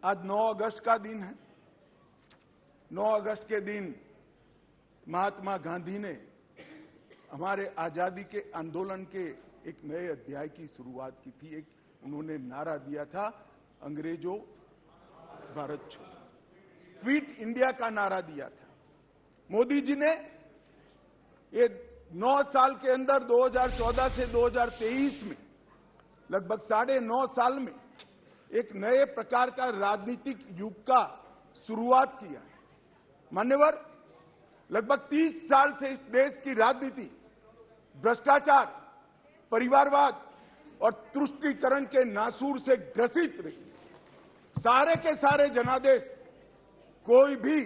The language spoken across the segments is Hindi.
आज 9 अगस्त का दिन है। 9 अगस्त के दिन महात्मा गांधी ने हमारे आजादी के आंदोलन के एक नए अध्याय की शुरुआत की थी। एक उन्होंने नारा दिया था, अंग्रेजों भारत छोड़ो, क्विट इंडिया का नारा दिया था। मोदी जी ने ये 9 साल के अंदर 2014 से 2023 में लगभग 9.5 साल में एक नए प्रकार का राजनीतिक युग का शुरुआत किया है। मान्यवर, लगभग 30 साल से इस देश की राजनीति भ्रष्टाचार, परिवारवाद और तुष्टीकरण के नासूर से ग्रसित रही। सारे के सारे जनादेश, कोई भी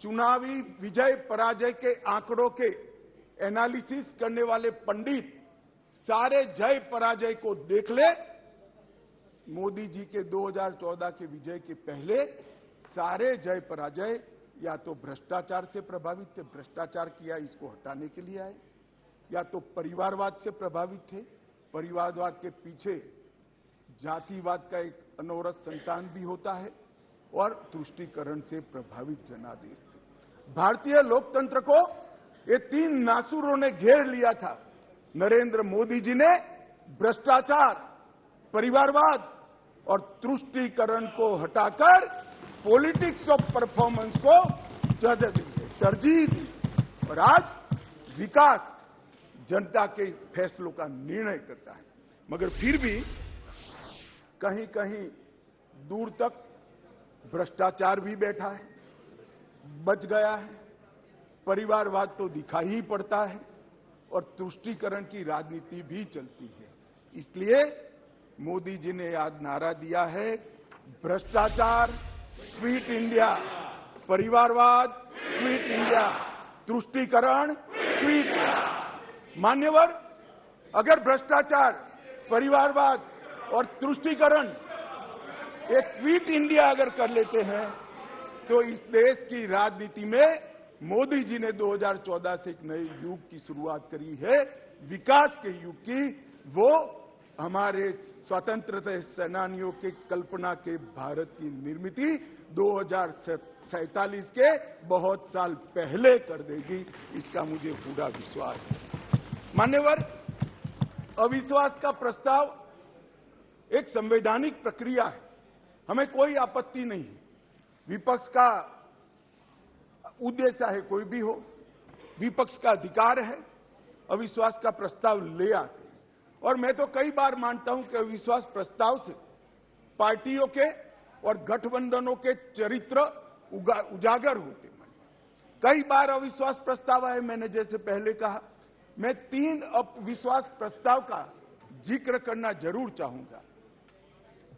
चुनावी विजय पराजय के आंकड़ों के एनालिसिस करने वाले पंडित सारे जय पराजय को देख ले। मोदी जी के 2014 के विजय के पहले सारे जय पराजय या तो भ्रष्टाचार से प्रभावित थे, भ्रष्टाचार किया इसको हटाने के लिए आए, या तो परिवारवाद से प्रभावित थे, परिवारवाद के पीछे जातिवाद का एक अनवरत संतान भी होता है, और तुष्टीकरण से प्रभावित जनादेश थे। भारतीय लोकतंत्र को ये 3 नासूरों ने घेर लिया था। नरेंद्र मोदी जी ने भ्रष्टाचार, परिवारवाद और तुष्टीकरण को हटाकर पॉलिटिक्स ऑफ परफॉर्मेंस को तरजीह दी, और आज विकास जनता के फैसलों का निर्णय करता है। मगर फिर भी कहीं कहीं दूर तक भ्रष्टाचार भी बैठा है, बच गया है, परिवारवाद तो दिखाई ही पड़ता है, और तुष्टीकरण की राजनीति भी चलती है। इसलिए मोदी जी ने आज नारा दिया है, भ्रष्टाचार क्विट इंडिया, परिवारवाद क्विट इंडिया, तुष्टीकरण क्विट इंडिया। मान्यवर, अगर भ्रष्टाचार, परिवारवाद और तुष्टीकरण एक क्विट इंडिया अगर कर लेते हैं, तो इस देश की राजनीति में मोदी जी ने 2014 से एक नए युग की शुरुआत करी है, विकास के युग की। वो हमारे स्वतंत्रता सेनानियों के कल्पना के भारत की निर्मित 2047 के बहुत साल पहले कर देगी, इसका मुझे पूरा विश्वास है। मान्यवर, अविश्वास का प्रस्ताव एक संवैधानिक प्रक्रिया है, हमें कोई आपत्ति नहीं है। विपक्ष का उद्देश्य है कोई भी हो, विपक्ष का अधिकार है अविश्वास का प्रस्ताव ले आते। और मैं तो कई बार मानता हूं कि अविश्वास प्रस्ताव से पार्टियों के और गठबंधनों के चरित्र उजागर होते। कई बार अविश्वास प्रस्ताव आए, मैंने जैसे पहले कहा, मैं 3 अविश्वास प्रस्ताव का जिक्र करना जरूर चाहूंगा।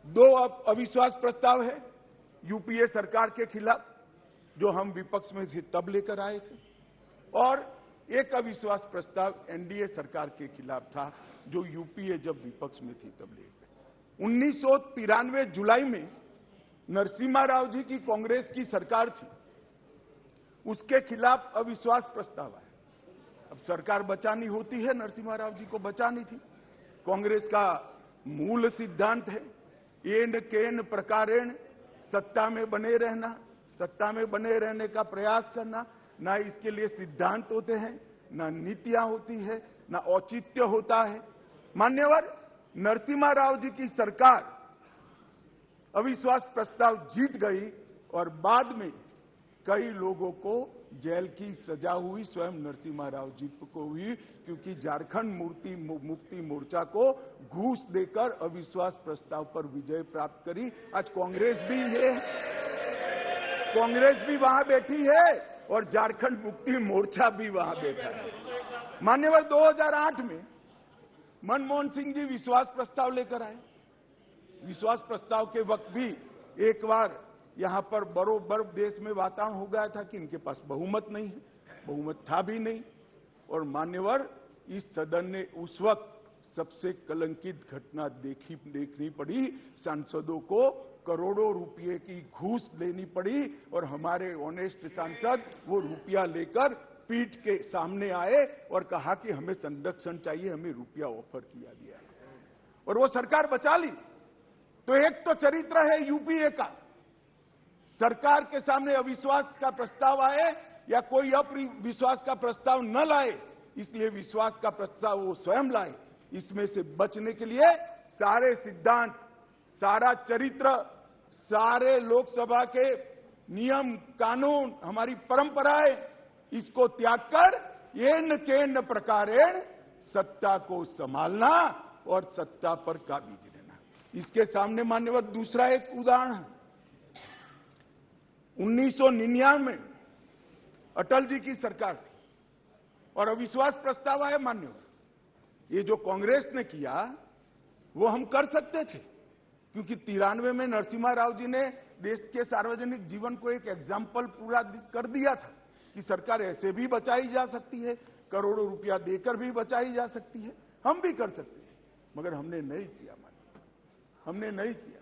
2 अविश्वास प्रस्ताव है यूपीए सरकार के खिलाफ, जो हम विपक्ष में थे तब लेकर आए थे, और एक अविश्वास प्रस्ताव एनडीए सरकार के खिलाफ था, जो यूपीए जब विपक्ष में थी तब लेकर। 1993 जुलाई में नरसिम्हा राव जी की कांग्रेस की सरकार थी, उसके खिलाफ अविश्वास प्रस्ताव आया। अब सरकार बचानी होती है, नरसिम्हा राव जी को बचानी थी। कांग्रेस का मूल सिद्धांत है, एन केन प्रकारेण सत्ता में बने रहना, सत्ता में बने रहने का प्रयास करना। ना इसके लिए सिद्धांत होते हैं, ना नीतियां होती है, ना औचित्य होता है। मान्यवर, नरसिम्हा राव जी की सरकार अविश्वास प्रस्ताव जीत गई, और बाद में कई लोगों को जेल की सजा हुई, स्वयं नरसिम्हा राव जी को हुई, क्योंकि झारखंड मुक्ति मोर्चा को घूस देकर अविश्वास प्रस्ताव पर विजय प्राप्त करी। आज कांग्रेस भी है, कांग्रेस भी वहां बैठी है, और झारखंड मुक्ति मोर्चा भी वहां बैठा है। मान्यवर, 2008 में मनमोहन सिंह जी विश्वास प्रस्ताव लेकर आए। विश्वास प्रस्ताव के वक्त भी एक बार यहां पर बरोबर देश में वातावरण हो गया था कि इनके पास बहुमत नहीं है, बहुमत था भी नहीं। और मान्यवर, इस सदन ने उस वक्त सबसे कलंकित घटना देखनी पड़ी, सांसदों को करोड़ों रुपए की घूस लेनी पड़ी, और हमारे ऑनेस्ट सांसद वो रुपया लेकर पीठ के सामने आए और कहा कि हमें संरक्षण चाहिए, हमें रुपया ऑफर किया गया, और वो सरकार बचा ली। तो एक तो चरित्र है यूपीए का, सरकार के सामने अविश्वास का प्रस्ताव आए या कोई अविश्वास का प्रस्ताव न लाए, इसलिए विश्वास का प्रस्ताव वो स्वयं लाए। इसमें से बचने के लिए सारे सिद्धांत, सारा चरित्र, सारे लोकसभा के नियम कानून, हमारी परंपराएं, इसको त्याग कर येन केन प्रकारेण सत्ता को संभालना और सत्ता पर काबिज रहना। इसके सामने मान्यवर दूसरा एक उदाहरण है। 1999 में अटल जी की सरकार थी और अविश्वास प्रस्ताव आया मान्यवर। ये जो कांग्रेस ने किया वो हम कर सकते थे, क्योंकि 93 में नरसिम्हा राव जी ने देश के सार्वजनिक जीवन को एक एग्जाम्पल पूरा कर दिया था कि सरकार ऐसे भी बचाई जा सकती है, करोड़ों रुपया देकर भी बचाई जा सकती है, हम भी कर सकते हैं। मगर हमने नहीं किया, हमने नहीं किया।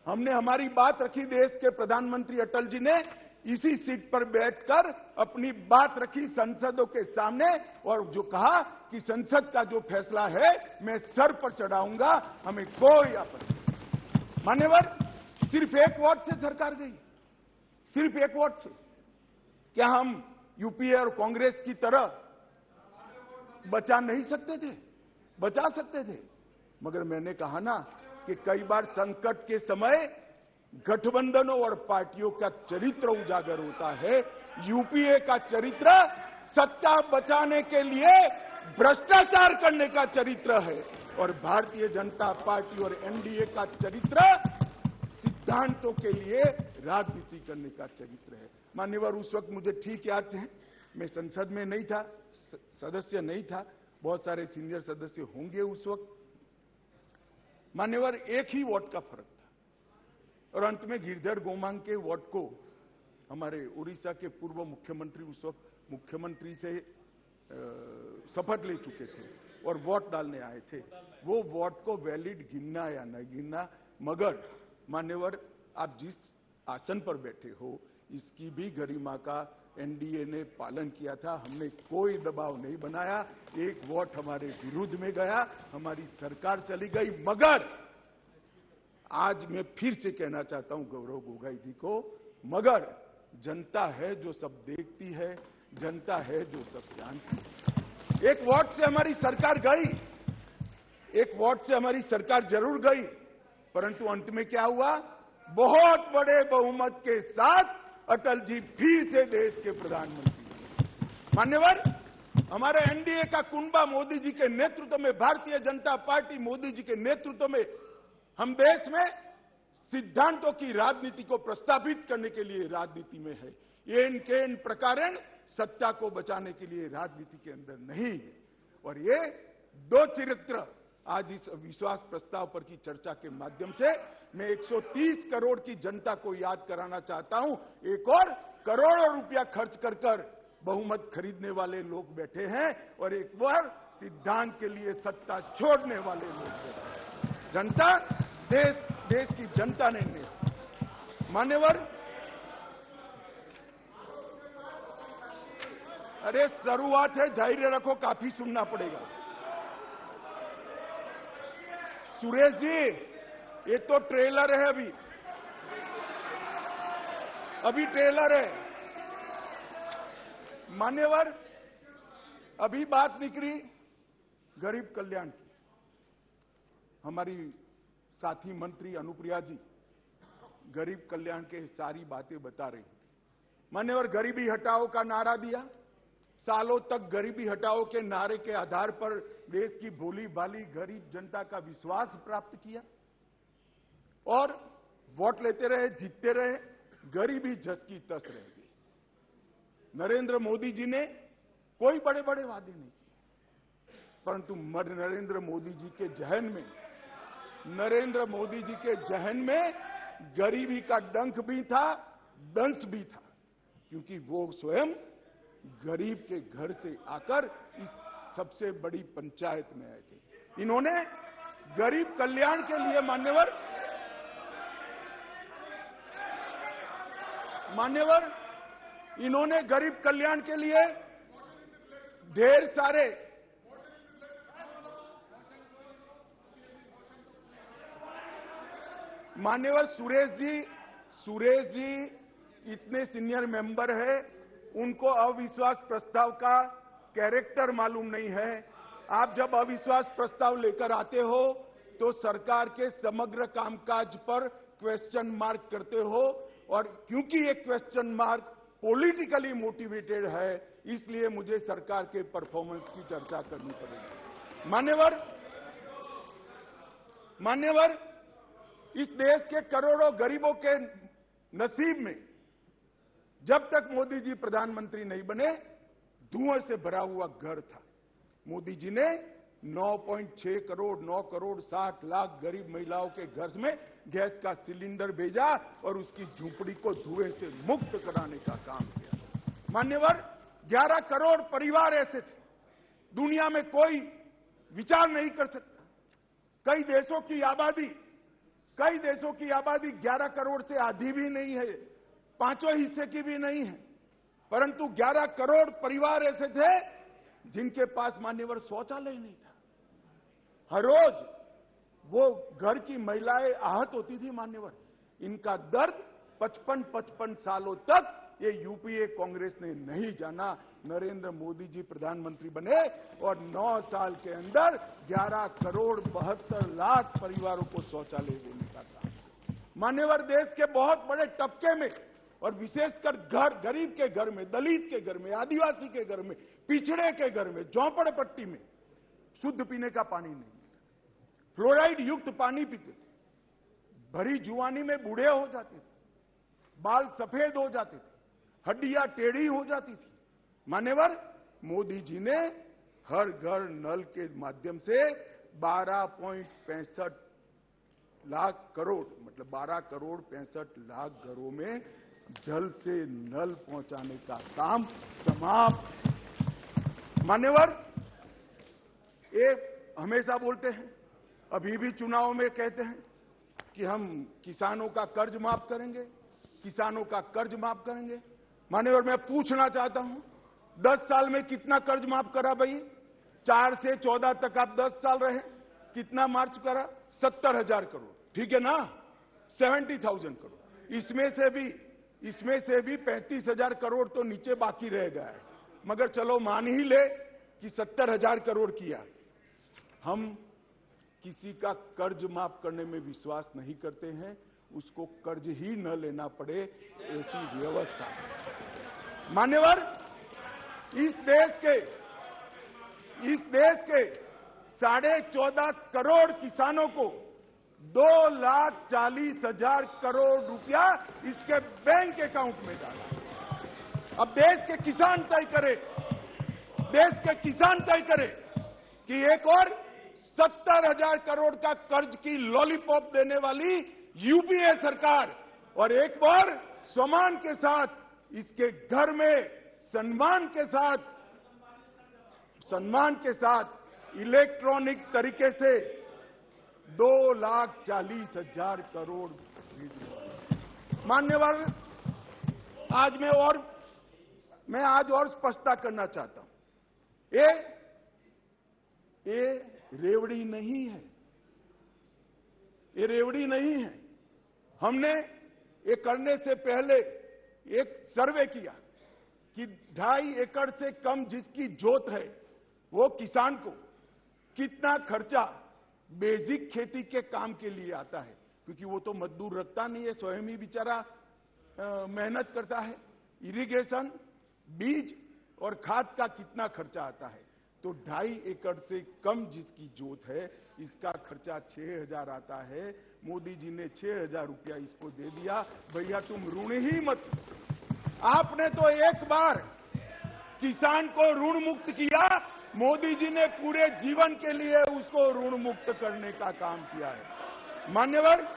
हमने हमारी बात रखी, देश के प्रधानमंत्री अटल जी ने इसी सीट पर बैठकर अपनी बात रखी संसदों के सामने और जो कहा कि संसद का जो फैसला है मैं सर पर चढ़ाऊंगा, हमें कोई आपत्ति नहीं। मान्यवर, सिर्फ एक वोट से सरकार गई, सिर्फ एक वोट से। क्या हम यूपीए और कांग्रेस की तरह बचा नहीं सकते थे? बचा सकते थे, मगर मैंने कहा ना कि कई बार संकट के समय गठबंधनों और पार्टियों का चरित्र उजागर होता है। यूपीए का चरित्र सत्ता बचाने के लिए भ्रष्टाचार करने का चरित्र है और भारतीय जनता पार्टी और एनडीए का चरित्र सिद्धांतों के लिए राजनीति करने का चरित्र है। मान्यवर, उस वक्त मुझे ठीक याद है, मैं संसद में नहीं था, सदस्य नहीं था, बहुत सारे सीनियर सदस्य होंगे उस वक्त। मान्यवर, एक ही वोट का फर्क था और अंत में गिरधर गोमांग के वोट को हमारे उड़ीसा के पूर्व मुख्यमंत्री उस वक्त मुख्यमंत्री से शपथ ले चुके थे और वोट डालने आए थे। वो वोट को वैलिड गिनना या न गिनना, मगर मान्यवर आप जिस आसन पर बैठे हो इसकी भी गरिमा का एनडीए ने पालन किया था। हमने कोई दबाव नहीं बनाया, एक वोट हमारे विरुद्ध में गया, हमारी सरकार चली गई। मगर आज मैं फिर से कहना चाहता हूं गौरव गोगोई जी को, मगर जनता है जो सब देखती है, जनता है जो सब जानती है। एक वोट से हमारी सरकार गई, एक वोट से हमारी सरकार जरूर गई, परंतु अंत में क्या हुआ? बहुत बड़े बहुमत के साथ अटल जी फिर से देश के प्रधानमंत्री। मान्यवर, हमारे एनडीए का कुंबा मोदी जी के नेतृत्व में, भारतीय जनता पार्टी मोदी जी के नेतृत्व में हम देश में सिद्धांतों की राजनीति को प्रस्तावित करने के लिए राजनीति में है। येन केन प्रकारेण सत्ता को बचाने के लिए राजनीति के अंदर नहीं है। और ये दो चरित्र आज इस विश्वास प्रस्ताव पर की चर्चा के माध्यम से मैं 130 करोड़ की जनता को याद कराना चाहता हूं। एक और करोड़ों रुपया खर्च कर बहुमत खरीदने वाले लोग बैठे हैं और एक बार सिद्धांत के लिए सत्ता छोड़ने वाले लोग बैठे हैं। जनता, देश की जनता ने मान्यवर, अरे शुरुआत है, धैर्य रखो, काफी सुनना पड़ेगा। सुरेश जी, ये तो ट्रेलर है, अभी ट्रेलर है। मान्यवर, अभी बात निकली गरीब कल्याण की। हमारी साथी मंत्री अनुप्रिया जी गरीब कल्याण के सारी बातें बता रही थी। मान्यवर, गरीबी हटाओ का नारा दिया, सालों तक गरीबी हटाओ के नारे के आधार पर देश की भोली भाली गरीब जनता का विश्वास प्राप्त किया और वोट लेते रहे, जीतते रहे, गरीबी जस की तस रह गई। नरेंद्र मोदी जी ने कोई बड़े बड़े वादे नहीं किए, परंतु नरेंद्र मोदी जी के जहन में गरीबी का डंक भी था, दंश भी था, क्योंकि वो स्वयं गरीब के घर से आकर इस सबसे बड़ी पंचायत में आए थे। इन्होंने गरीब कल्याण के लिए मान्यवर, इन्होंने गरीब कल्याण के लिए ढेर सारे मान्यवर सुरेश जी इतने सीनियर मेंबर है, उनको अविश्वास प्रस्ताव का कैरेक्टर मालूम नहीं है। आप जब अविश्वास प्रस्ताव लेकर आते हो तो सरकार के समग्र कामकाज पर क्वेश्चन मार्क करते हो, और क्योंकि ये क्वेश्चन मार्क पॉलिटिकली मोटिवेटेड है, इसलिए मुझे सरकार के परफॉर्मेंस की चर्चा करनी पड़ेगी। मान्यवर, इस देश के करोड़ों गरीबों के नसीब में जब तक मोदी जी प्रधानमंत्री नहीं बने, धुएं से भरा हुआ घर था। मोदी जी ने 9.6 करोड़ 9 करोड़ 60 लाख गरीब महिलाओं के घर में गैस का सिलेंडर भेजा और उसकी झूंपड़ी को धुएं से मुक्त कराने का काम किया। मान्यवर, 11 करोड़ परिवार ऐसे थे, दुनिया में कोई विचार नहीं कर सकता। कई देशों की आबादी 11 करोड़ से आधी भी नहीं है, 5वां हिस्से की भी नहीं है, परंतु 11 करोड़ परिवार ऐसे थे जिनके पास मान्यवर शौचालय नहीं था। हर रोज वो घर की महिलाएं आहत होती थी। मान्यवर, इनका दर्द 55 सालों तक ये यूपीए कांग्रेस ने नहीं जाना। नरेंद्र मोदी जी प्रधानमंत्री बने और 9 साल के अंदर 11 करोड़ 72 लाख परिवारों को शौचालय देने का काम। मान्यवर, देश के बहुत बड़े तबके में और विशेषकर गरीब के घर में, दलित के घर में, आदिवासी के घर में, पिछड़े के घर में, झोंपड़पट्टी में शुद्ध पीने का पानी नहीं मिलता। फ्लोराइड युक्त पानी पीते थे, भरी जुआनी में बूढ़े हो जाते थे, बाल सफेद हो जाते थे, हड्डियां टेढ़ी हो जाती थी। मान्यवर, मोदी जी ने हर घर नल के माध्यम से 12.65 लाख करोड़, मतलब 12 करोड़ 65 लाख घरों में जल से नल पहुंचाने का काम समाप्त। मान्यवर, ये हमेशा बोलते हैं, अभी भी चुनाव में कहते हैं कि हम किसानों का कर्ज माफ करेंगे, किसानों का कर्ज माफ करेंगे। मान्यवर, मैं पूछना चाहता हूं, 10 साल में कितना कर्ज माफ करा भाई? 4 से 14 तक आप 10 साल रहे, कितना मार्च करा? 70,000 करोड़, ठीक है ना? 70,000 करोड़। इसमें से भी 35,000 करोड़ तो नीचे बाकी रह गया है, मगर चलो मान ही ले कि 70,000 करोड़ किया। हम किसी का कर्ज माफ करने में विश्वास नहीं करते हैं, उसको कर्ज ही न लेना पड़े, ऐसी व्यवस्था। मान्यवर, इस देश के 14.5 करोड़ किसानों को 2,40,000 करोड़ रुपया इसके बैंक अकाउंट में डाला। अब देश के किसान तय करे कि एक और 70,000 करोड़ का कर्ज की लॉलीपॉप देने वाली यूपीए सरकार, और एक बार सम्मान के साथ इसके घर में सम्मान के साथ इलेक्ट्रॉनिक तरीके से 2,40,000 करोड़। मान्यवर, मैं आज और स्पष्टता करना चाहता हूं, ये रेवड़ी नहीं है, ये रेवड़ी नहीं है। हमने ये करने से पहले एक सर्वे किया कि 2.5 एकड़ से कम जिसकी जोत है वो किसान को कितना खर्चा बेसिक खेती के काम के लिए आता है, क्योंकि वो तो मजदूर रखता नहीं है, स्वयं ही बेचारा मेहनत करता है। इरिगेशन, बीज और खाद का कितना खर्चा आता है, तो 2.5 एकड़ से कम जिसकी जोत है इसका खर्चा 6,000 आता है। मोदी जी ने 6,000 रुपया इसको दे दिया। भैया तुम ऋण ही मत, आपने तो एक बार किसान को ऋण मुक्त किया, मोदी जी ने पूरे जीवन के लिए उसको ऋण मुक्त करने का काम किया है। मान्यवर,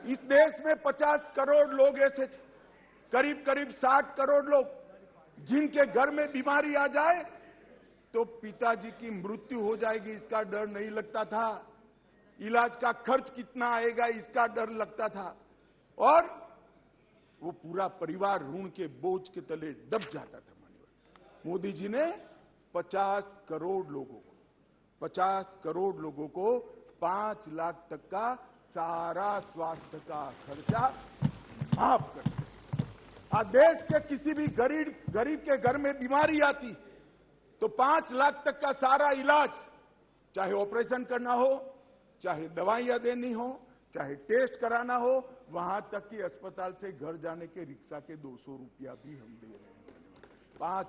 इस देश में 50 करोड़ लोग ऐसे थे, करीब 60 करोड़ लोग, जिनके घर में बीमारी आ जाए तो पिताजी की मृत्यु हो जाएगी इसका डर नहीं लगता था, इलाज का खर्च कितना आएगा इसका डर लगता था, और वो पूरा परिवार ऋण के बोझ के तले दब जाता था। मोदी जी ने 50 करोड़ लोगों को 50 करोड़ लोगों को 5 लाख तक का सारा स्वास्थ्य का खर्चा माफ कर दिया। आज देश के किसी भी गरीब के घर में बीमारी आती तो 5 लाख तक का सारा इलाज, चाहे ऑपरेशन करना हो, चाहे दवाइयां देनी हो, चाहे टेस्ट कराना हो, वहां तक कि अस्पताल से घर जाने के रिक्शा के 200 रुपया भी हम दे रहे हैं। 5